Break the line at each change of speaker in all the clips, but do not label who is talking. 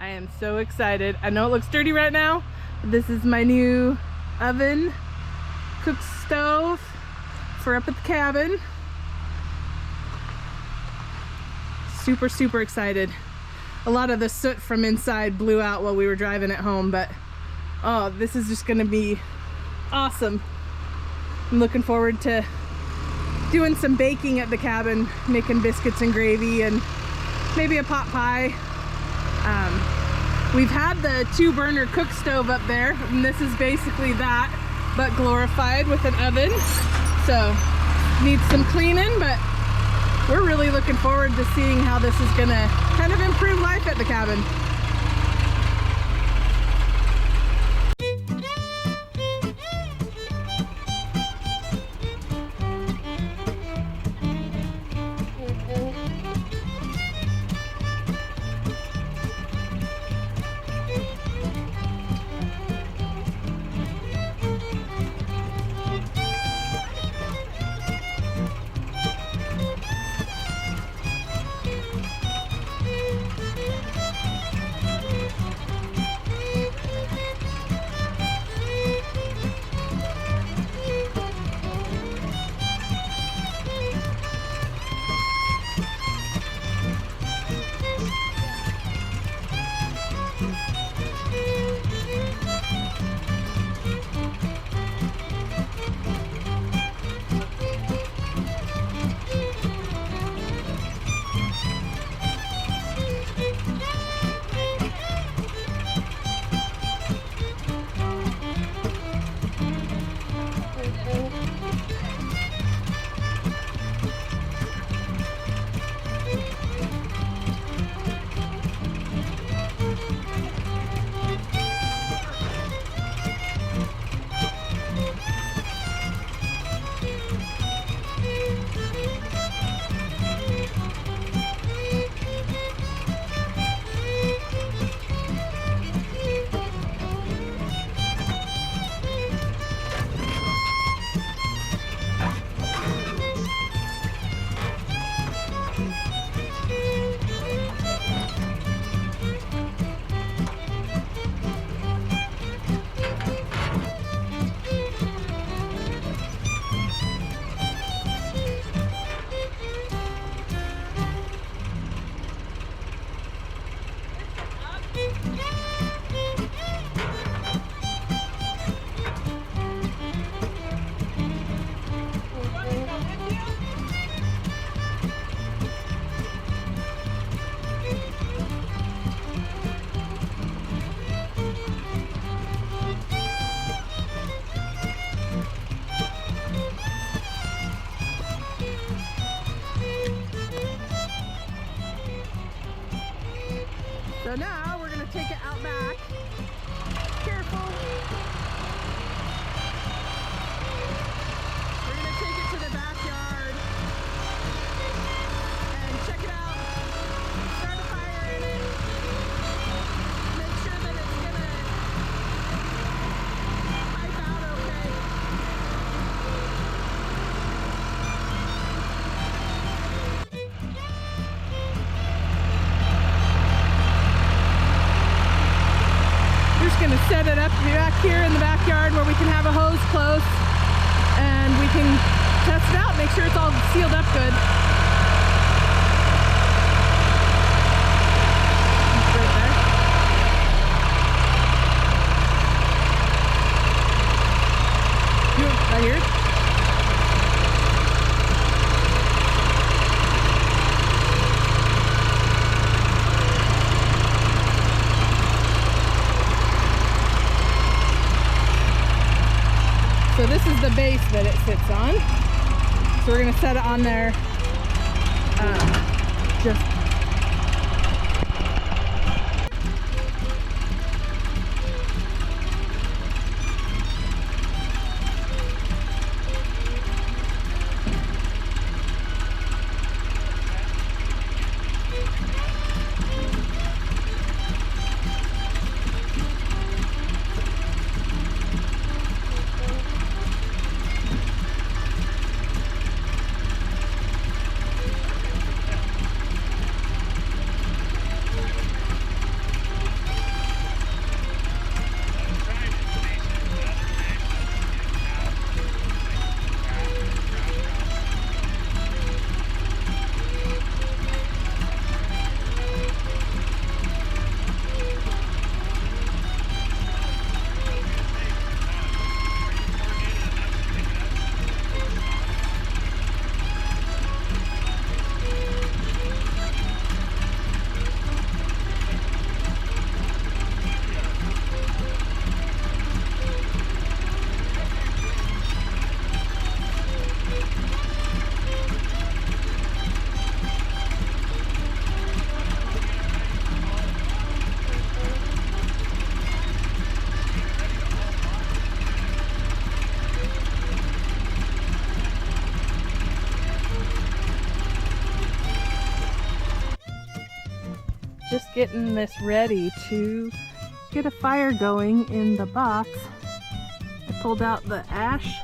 I am so excited. I know it looks dirty right now, but this is my new oven, cook stove for up at the cabin. Super, super excited. A lot of the soot from inside blew out while we were driving it home, but oh, this is just gonna be awesome. I'm looking forward to doing some baking at the cabin, making biscuits and gravy and maybe a pot pie. We've had the 2-burner cook stove up there, and this is basically that, but glorified with an oven. So needs some cleaning, but we're really looking forward to seeing how this is gonna kind of improve life at the cabin. So now we're gonna take it out back. Careful. We're gonna take it to the backyard and check it out. Start a fire in it. Make sure that it's gonna pipe out okay. Going to set it up back here in the backyard where we can have a hose close and we can test it out, make sure it's all sealed up good. Right there. Right here. So this is the base that it sits on. So we're going to set it on there just getting this ready to get a fire going in the box. I pulled out the ash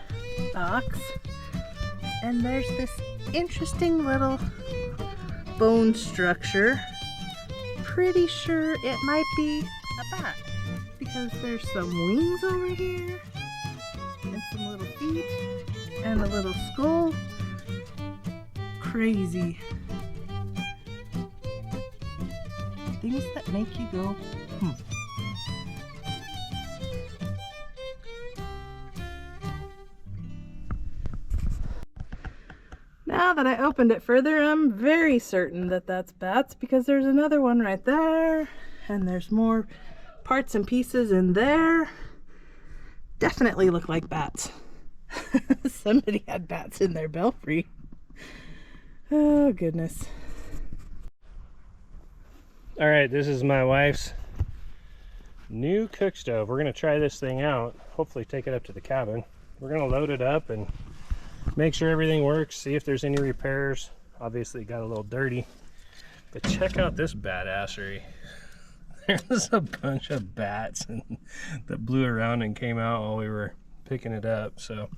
box, and there's this interesting little bone structure. Pretty sure it might be a bat because there's some wings over here and some little feet and a little skull. Crazy. Things that make you go, Now that I opened it further, I'm very certain that that's bats because there's another one right there, and there's more parts and pieces in there. Definitely look like bats. Somebody had bats in their belfry. Oh, goodness.
All right, this is my wife's new cook stove. We're gonna try this thing out, hopefully take it up to the cabin. We're gonna load it up and make sure everything works, see if there's any repairs. Obviously it got a little dirty, but check out this badassery. There's a bunch of bats that blew around and came out while we were picking it up. So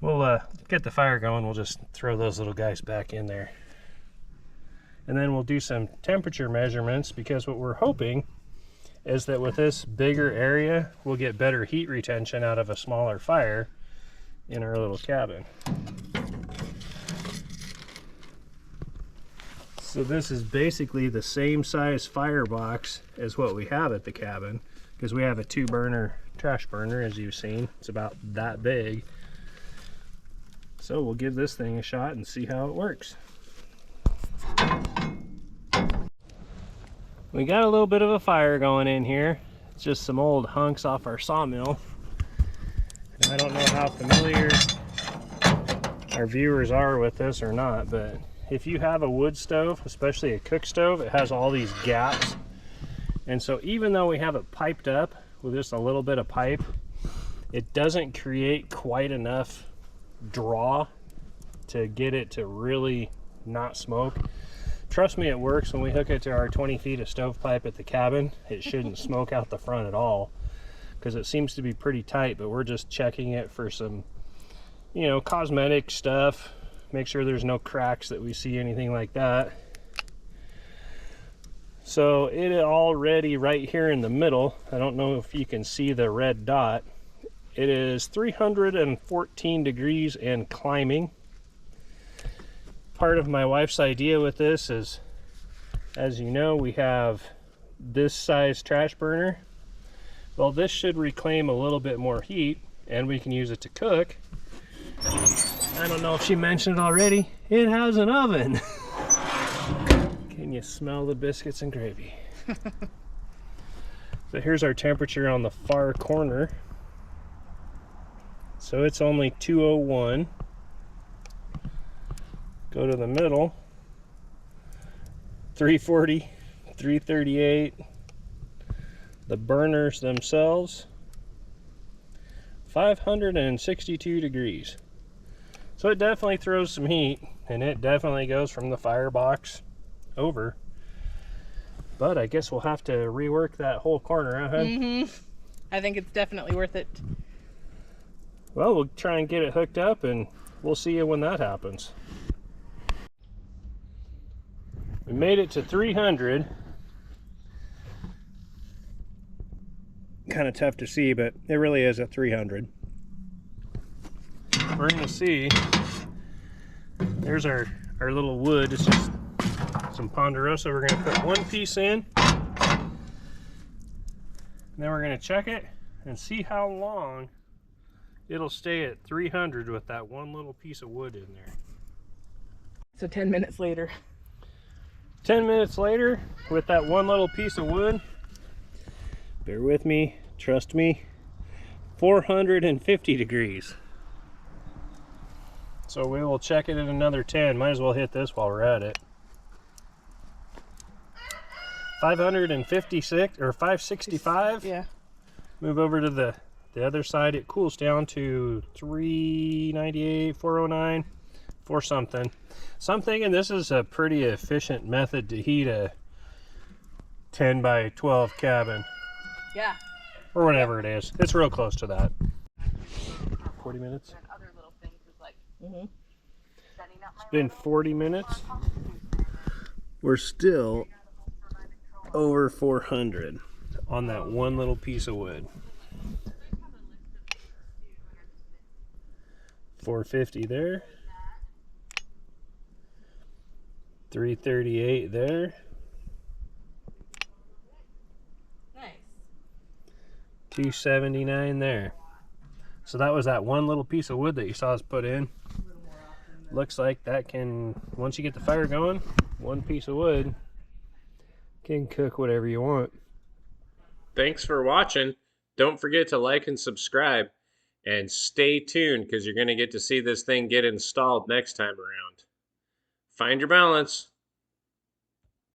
we'll get the fire going. We'll just throw those little guys back in there. And then we'll do some temperature measurements, because what we're hoping is that with this bigger area, we'll get better heat retention out of a smaller fire in our little cabin. So this is basically the same size firebox as what we have at the cabin, because we have a 2-burner trash burner, as you've seen. It's about that big. So we'll give this thing a shot and see how it works. We got a little bit of a fire going in here. It's just some old hunks off our sawmill. And I don't know how familiar our viewers are with this or not, but if you have a wood stove, especially a cook stove, it has all these gaps. And so even though we have it piped up with just a little bit of pipe, it doesn't create quite enough draw to get it to really not smoke. Trust me, it works. When we hook it to our 20 feet of stovepipe at the cabin, it shouldn't smoke out the front at all, because it seems to be pretty tight, but we're just checking it for some, you know, cosmetic stuff. Make sure there's no cracks that we see, anything like that. So it already right here in the middle, I don't know if you can see the red dot, it is 314 degrees and climbing. Part of my wife's idea with this is, as you know, we have this size trash burner. Well, this should reclaim a little bit more heat, and we can use it to cook. I don't know if she mentioned it already, it has an oven. Can you smell the biscuits and gravy? So here's our temperature on the far corner. So it's only 201. Go to the middle, 340, 338. The burners themselves, 562 degrees. So it definitely throws some heat, and it definitely goes from the firebox over. But I guess we'll have to rework that whole corner, huh?
I think it's definitely worth it.
Well, we'll try and get it hooked up, and we'll see you when that happens. We made it to 300. Kind of tough to see, but it really is at 300. We're going to see, there's our little wood. It's just some ponderosa. We're going to put one piece in, and then we're going to check it and see how long it'll stay at 300 with that one little piece of wood in there.
So 10 minutes later.
10 minutes later with that one little piece of wood, bear with me, trust me, 450 degrees. So we will check it at another 10. Might as well hit this while we're at it. 556 or 565.
Yeah.
Move over to the other side. It cools down to 398, 409, 4 something. So I'm thinking this is a pretty efficient method to heat a 10 by 12 cabin.
Yeah.
Or whatever it is. It's real close to that. 40 minutes?
Mm-hmm.
It's been 40 minutes. We're still over 400 on that one little piece of wood. 450 there. 338 there.
Nice.
279 there. So that was that one little piece of wood that you saw us put in. Looks like that can, once you get the fire going, one piece of wood can cook whatever you want. Thanks for watching. Don't forget to like and subscribe. And stay tuned because you're going to get to see this thing get installed next time around. Find your balance.